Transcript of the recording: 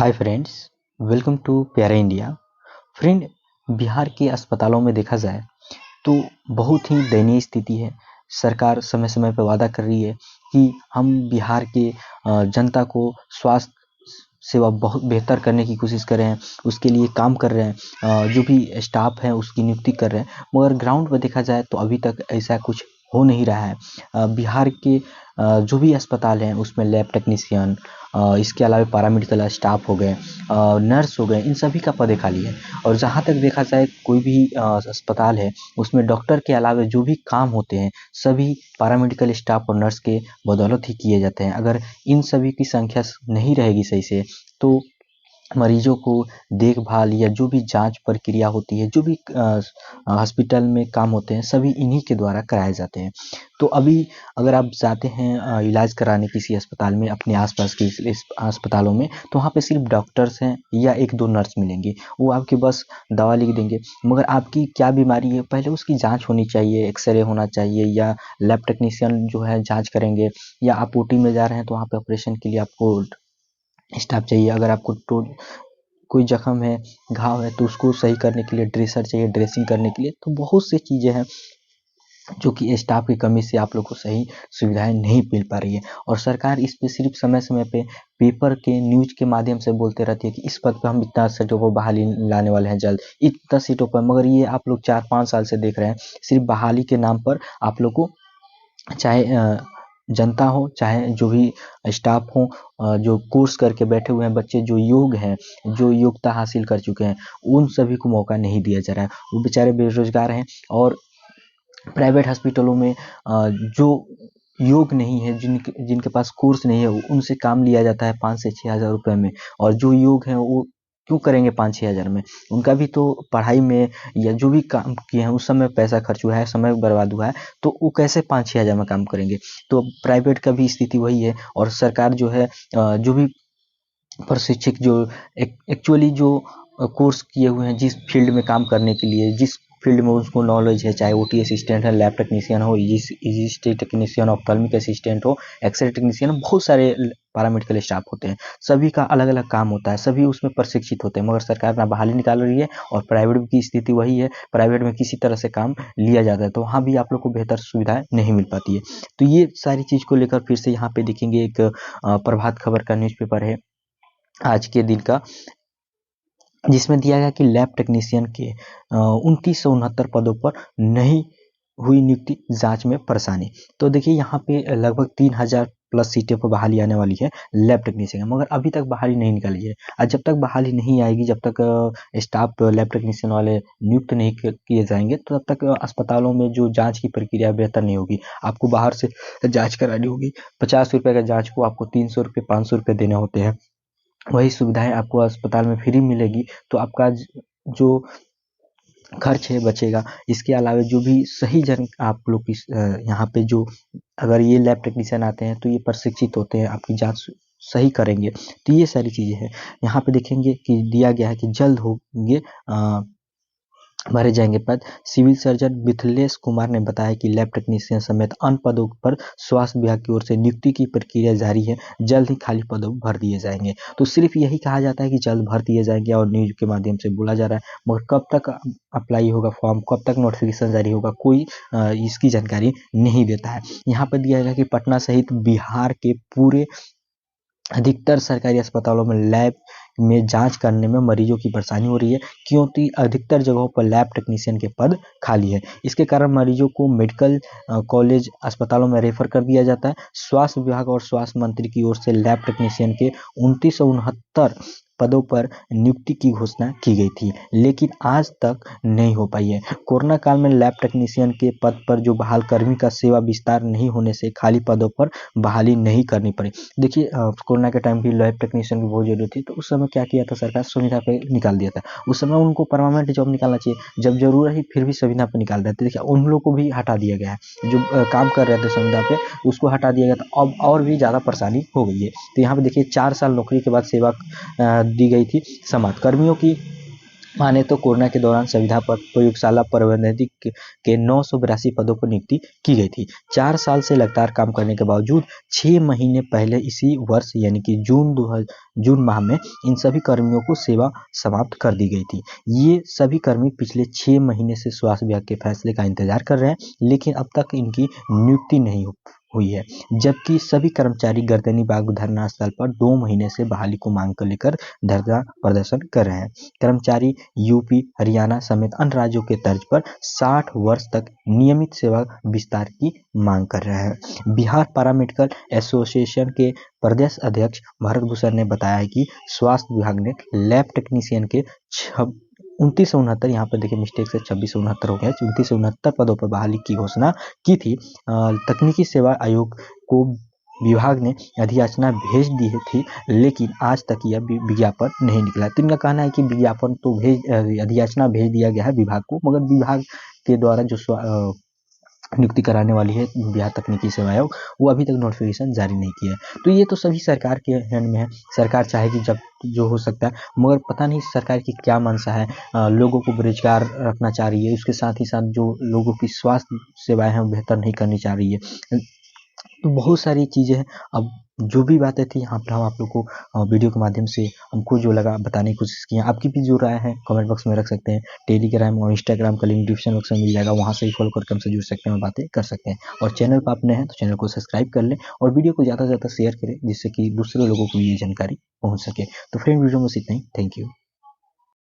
Hi friends, welcome to प्यारा India. Friend, Bihar के अस्पतालों में देखा जाए तो बहुत ही दयनीय स्थिति है। सरकार समय समय पर वादा कर रही है कि हम बिहार के जनता को स्वास्थ्य सेवा बहुत बेहतर करने की कोशिश कर रहे हैं, उसके लिए काम कर रहे हैं, जो भी स्टाफ है उसकी नियुक्ति कर रहे हैं, मगर ग्राउंड पर देखा जाए तो अभी तक ऐसा कुछ हो नहीं रहा है। बिहार के जो भी अस्पताल हैं उसमें लैब टेक्नीशियन, इसके अलावा पैरामेडिकल स्टाफ हो गए, नर्स हो गए, इन सभी का पद खाली है। और जहाँ तक देखा जाए कोई भी अस्पताल है उसमें डॉक्टर के अलावा जो भी काम होते हैं सभी पैरामेडिकल स्टाफ और नर्स के बदौलत ही किए जाते हैं। अगर इन सभी की संख्या नहीं रहेगी सही से तो मरीजों को देखभाल या जो भी जांच प्रक्रिया होती है, जो भी हॉस्पिटल में काम होते हैं, सभी इन्हीं के द्वारा कराए जाते हैं। तो अभी अगर आप जाते हैं इलाज कराने किसी अस्पताल में, अपने आसपास के इस अस्पतालों में, तो वहाँ पे सिर्फ डॉक्टर्स हैं या एक दो नर्स मिलेंगे। वो आपके बस दवा लिख देंगे, मगर आपकी क्या बीमारी है पहले उसकी जांच होनी चाहिए, एक्सरे होना चाहिए, या लैब टेक्नीशियन जो है जांच करेंगे, या आप ओटी में जा रहे हैं तो वहाँ पे ऑपरेशन के लिए आपको स्टाफ चाहिए। अगर आपको कोई जख्म है, घाव है, तो उसको सही करने के लिए ड्रेसर चाहिए, ड्रेसिंग करने के लिए। तो बहुत सी चीज़ें हैं जो कि स्टाफ की कमी से आप लोग को सही सुविधाएं नहीं मिल पा रही है। और सरकार इस पे सिर्फ समय समय पे पेपर के न्यूज के माध्यम से बोलते रहती है कि इस पद पर हम इतना सीटों पर बहाली लाने वाले हैं जल्द, इतना सीटों पर। मगर ये आप लोग 4-5 साल से देख रहे हैं, सिर्फ बहाली के नाम पर आप लोग को, चाहे जनता हो चाहे जो भी स्टाफ हो, जो कोर्स करके बैठे हुए हैं बच्चे, जो योग हैं, जो योग्यता हासिल कर चुके हैं, उन सभी को मौका नहीं दिया जा रहा है। वो बेचारे बेरोजगार हैं। और प्राइवेट हॉस्पिटलों में जो योग नहीं है, जिनके पास कोर्स नहीं है, उनसे काम लिया जाता है 5 से 6 हज़ार रुपये में। और जो योग हैं वो क्यों करेंगे 5-6 हज़ार में? उनका भी तो पढ़ाई में या जो भी काम किए हैं उस समय पैसा खर्च हुआ है, समय बर्बाद हुआ है, तो वो कैसे 5-6 हज़ार में काम करेंगे? तो प्राइवेट का भी स्थिति वही है। और सरकार जो है जो भी प्रशिक्षक जो एक्चुअली जो कोर्स किए हुए हैं, जिस फील्ड में काम करने के लिए, जिस फील्ड में उसको नॉलेज है, चाहे ओटी असिस्टेंट है, लैब टेक्नीशियन हो, ईजीसी टेक्नीशियन, ऑप्थेल्मिक असिस्टेंट हो, एक्सरे टेक्नीशियन, बहुत सारे पैरामेडिकल स्टाफ होते हैं, सभी का अलग अलग काम होता है, सभी उसमें प्रशिक्षित होते हैं। मगर सरकार ना बहाली निकाल रही है, और प्राइवेट की स्थिति वही है। प्राइवेट में किसी तरह से काम लिया जाता है तो वहाँ भी आप लोग को बेहतर सुविधाएं नहीं मिल पाती है। तो ये सारी चीज़ को लेकर फिर से यहाँ पे देखेंगे, एक प्रभात खबर का न्यूज़पेपर है आज के दिन का, जिसमें दिया गया कि लैब टेक्नीशियन के 2969 पदों पर नहीं हुई नियुक्ति, जांच में परेशानी। तो देखिए यहाँ पे लगभग 3000 प्लस सीटें पर बहाली आने वाली है लैब टेक्नीशियन, मगर अभी तक बहाली नहीं निकाली है। और जब तक बहाली नहीं आएगी, जब तक स्टाफ लैब टेक्नीशियन वाले नियुक्त नहीं किए जाएंगे, तो तब तक अस्पतालों में जो जांच की प्रक्रिया बेहतर नहीं होगी। आपको बाहर से जांच करानी होगी, 50 रुपये का जांच को आपको 300 रुपये 500 रुपये देने होते हैं। वही सुविधाएं आपको अस्पताल में फ्री मिलेगी, तो आपका जो खर्च है बचेगा। इसके अलावा जो भी सही जन आप लोग की यहाँ पे जो, अगर ये लैब टेक्नीशियन आते हैं तो ये प्रशिक्षित होते हैं, आपकी जांच सही करेंगे। तो ये सारी चीज़ें हैं। यहाँ पे देखेंगे कि दिया गया है कि जल्द होंगे भरे जाएंगे पद। सिविल सर्जन मिथिलेश कुमार ने बताया कि लैब टेक्नीशियन समेत अन्य पदों पर स्वास्थ्य विभाग की ओर से नियुक्ति की प्रक्रिया जारी है, जल्द ही खाली पदों भर दिए जाएंगे। तो सिर्फ यही कहा जाता है कि जल्द भर दिए जाएंगे, और न्यूज के माध्यम से बोला जा रहा है, मगर कब तक अप्लाई होगा फॉर्म, कब तक नोटिफिकेशन जारी होगा, कोई इसकी जानकारी नहीं देता है। यहाँ पर दिया गया कि पटना सहित बिहार के पूरे अधिकतर सरकारी अस्पतालों में लैब में जांच करने में मरीजों की परेशानी हो रही है, क्योंकि अधिकतर जगहों पर लैब टेक्नीशियन के पद खाली है। इसके कारण मरीजों को मेडिकल कॉलेज अस्पतालों में रेफर कर दिया जाता है। स्वास्थ्य विभाग और स्वास्थ्य मंत्री की ओर से लैब टेक्नीशियन के 2969 पदों पर नियुक्ति की घोषणा की गई थी, लेकिन आज तक नहीं हो पाई है। कोरोना काल में लैब टेक्नीशियन के पद पर जो बहाल कर्मी का सेवा विस्तार नहीं होने से खाली पदों पर बहाली नहीं करनी पड़ी। देखिए कोरोना के टाइम भी लैब टेक्नीशियन की बहुत जरूरत थी, तो उस समय क्या किया था सरकार, संविदा पे निकाल दिया था। उस समय उनको परमानेंट जॉब निकालना चाहिए, जब जरूरत है फिर भी संविदा पे निकाल देते। देखिए उन लोग को भी हटा दिया गया है, जो काम कर रहे थे संविदा पे उसको हटा दिया गया था। अब और भी ज़्यादा परेशानी हो गई है। तो यहाँ पे देखिए 4 साल नौकरी के बाद सेवा दी गई थी। समाज कर्मियों की माने तो कोरोना के दौरान संविधा पर प्रयोगशाला प्रबंधक के 982 पदों पर नियुक्ति की गई थी। 4 साल से लगातार काम करने के बावजूद 6 महीने पहले इसी वर्ष यानी कि जून माह में इन सभी कर्मियों को सेवा समाप्त कर दी गई थी। ये सभी कर्मी पिछले 6 महीने से स्वास्थ्य विभाग के फैसले का इंतजार कर रहे हैं, लेकिन अब तक इनकी नियुक्ति नहीं हुई है। जबकि सभी कर्मचारी गर्दनी बाग धरना स्थल पर 2 महीने से बहाली को मांग कर लेकर धरना प्रदर्शन कर रहे हैं। कर्मचारी यूपी, हरियाणा समेत अन्य राज्यों के तर्ज पर 60 वर्ष तक नियमित सेवा विस्तार की मांग कर रहे हैं। बिहार पैरामेडिकल एसोसिएशन के प्रदेश अध्यक्ष भरत भूषण ने बताया है कि स्वास्थ्य विभाग ने लैब टेक्नीशियन के 2969, यहाँ पर देखिए मिस्टेक से 2669 हो गया, 2969 पदों पर बहाली की घोषणा की थी। तकनीकी सेवा आयोग को विभाग ने अधियाचना भेज दी थी, लेकिन आज तक यह विज्ञापन नहीं निकला। तो इनका कहना है कि विज्ञापन तो अधियाचना भेज दिया गया है विभाग को, मगर विभाग के द्वारा जो नियुक्ति कराने वाली है बिहार तकनीकी सेवा आयोग, वो अभी तक नोटिफिकेशन जारी नहीं किया है। तो ये तो सभी सरकार के हैंड में है, सरकार चाहेगी जब जो हो सकता है, मगर पता नहीं सरकार की क्या मंशा है। लोगों को बेरोजगार रखना चाह रही है, उसके साथ ही साथ जो लोगों की स्वास्थ्य सेवाएं हैं वो बेहतर नहीं करनी चाह रही है। तो बहुत सारी चीज़ें हैं। अब जो भी बातें थी यहाँ पर हम आप लोग को वीडियो के माध्यम से हमको जो लगा बताने की कोशिश की है। आपकी भी जो राय है कमेंट बॉक्स में रख सकते हैं। टेलीग्राम और इंस्टाग्राम का लिंक डिस्क्रिप्शन बॉक्स में मिल जाएगा, वहाँ से ही फॉलो करके हमसे जुड़ सकते हैं और बातें कर सकते हैं। और चैनल पर आप नए हैं तो चैनल को सब्सक्राइब कर लें और वीडियो को ज़्यादा से ज़्यादा शेयर करें, जिससे कि दूसरे लोगों को ये जानकारी पहुँच सके। तो फ्रेंड, वीडियो में बस इतना ही। Thank you.